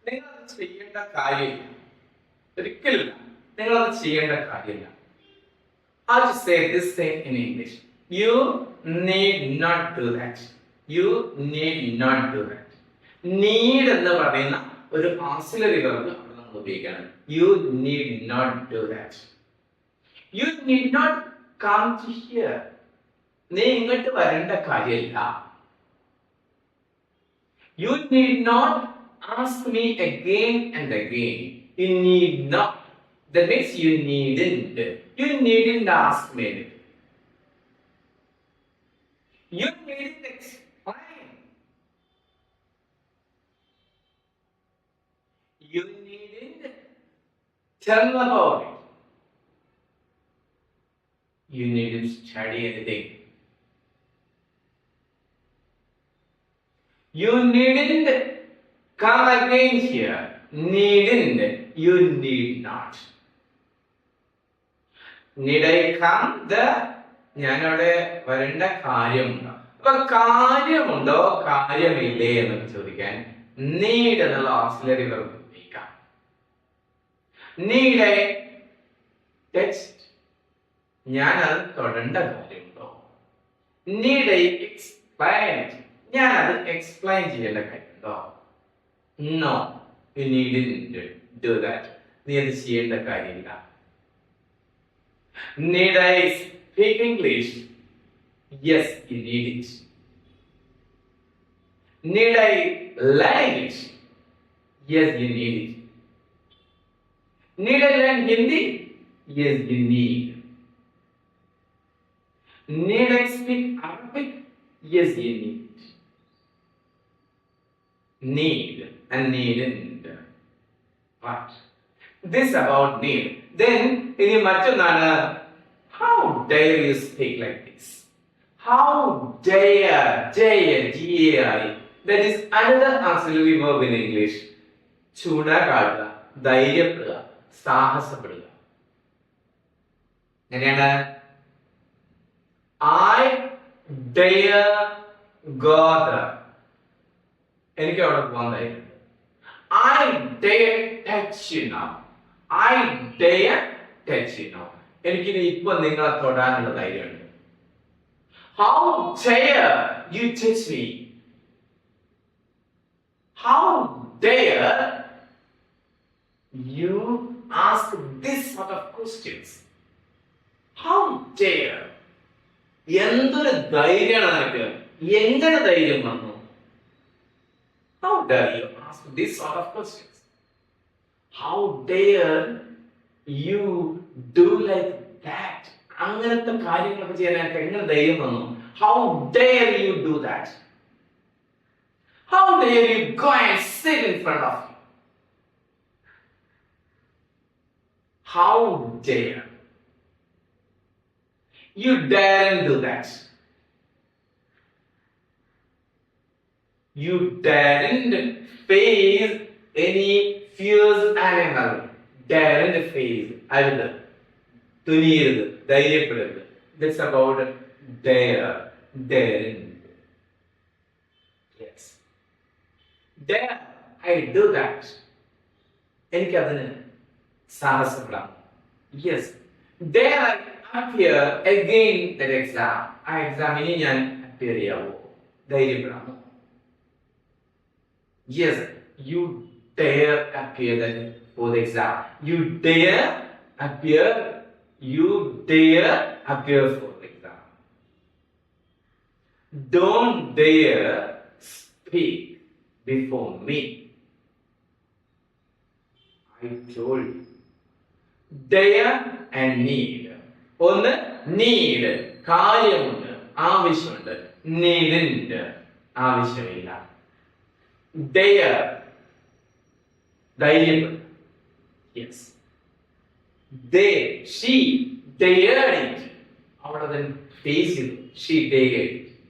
നിങ്ങളത് ചെയ്യേണ്ട കാര്യമില്ല, ഒരിക്കലില്ല. നിങ്ങളത് ചെയ്യേണ്ട കാര്യമില്ല. How to say this thing in English? You need not do that. You need not do that. Need എന്ന് പറയുന്ന ഒരു auxiliary verb അവിടെ നമ്മൾ ഉപയോഗിക്കണം. You need not do that. You need not come to here. നീ ഇങ്ങോട്ട് വരേണ്ട കാര്യമില്ല. You need not ask me again and again. You need not. That means you needn't. You needn't ask me. You needn't explain. You needn't tell about it. You needn't study anything. You needn't come again here. Needn't. You need not. Need I come there? ഞാനവിടെ വരേണ്ട കാര്യമുണ്ടോ? അപ്പൊ കാര്യമുണ്ടോ കാര്യമില്ലേ എന്നൊക്കെ ചോദിക്കാൻ need എന്നുള്ള auxiliary verb ഉപയോഗിക്കാം. Need I touch? ഞാൻ അത് തൊടേണ്ട കാര്യമുണ്ടോ? Need I explain? ഞാൻ അത് എക്സ്പ്ലെയിൻ ചെയ്യേണ്ട കാര്യമുണ്ടോ? No, you needn't do that. നീ അത് ചെയ്യേണ്ട കാര്യമില്ല. Need I speak English? Yes, you need it. Need I learn English? Yes, you need it. Need I learn Hindi? Yes, you need. Need I speak Arabic? Yes, you need. Need and needn't. But this about need. Then ഇനി മറ്റൊന്നാണ്, how dare you speak like this? How dare, G-A-R-E. That is another auxiliary verb in English. ചൂട കാട്ടുക, ധൈര്യപ്പെടുക, സാഹസപ്പെടുക. എങ്ങനെയാണ്? I dare go there. എനിക്ക് അവിടെ പോകാൻ ധൈര്യമുണ്ട്. I dare touch you now. I dare touch you now. എനിക്കിനി ഇപ്പൊ നിങ്ങളെ തൊടാനുള്ള ധൈര്യമുണ്ട്. How dare you touch me? How dare you ask this sort of questions? How dare? എന്തൊരു ധൈര്യമാണ് നിനക്ക്? എങ്ങനെ ധൈര്യം വന്നു? How dare you ask this sort of questions? How dare you do like that? അങ്ങനത്തെ കാര്യങ്ങളൊക്കെ ചെയ്യാനായിട്ട് എങ്ങനെ ധൈര്യം വന്നു? How dare you do that? How dare you go and sit in front of me? How dare you daren't do that? You daren't face any fierce animal. Daren't face. അരുത്, തുനിയരുത്, ധൈര്യപ്പെടരുത്. That's about dare. Daren't. Yes. Dare I do that. എനിക്കതിന് സാഹസപ്പെടാം. Yes. Dare I appear again that exam. ആ എക്സാമിന് ഞാൻ appear ചെയ്യാവോ? ധൈര്യപ്പെടാമോ? Yes. You dare appear for the exam. You dare appear. You dare appear for the exam. Don't dare speak before me. I told you. Dare and need. ഒന്ന് need, കാര്യമുണ്ട്, ആവശ്യമുണ്ട്. needn't, ആവശ്യമില്ല. Dare, ധൈര്യപ്പെടും. Yes. She dared it. അവൾ അതിന് face ചെയ്തു. She dared it.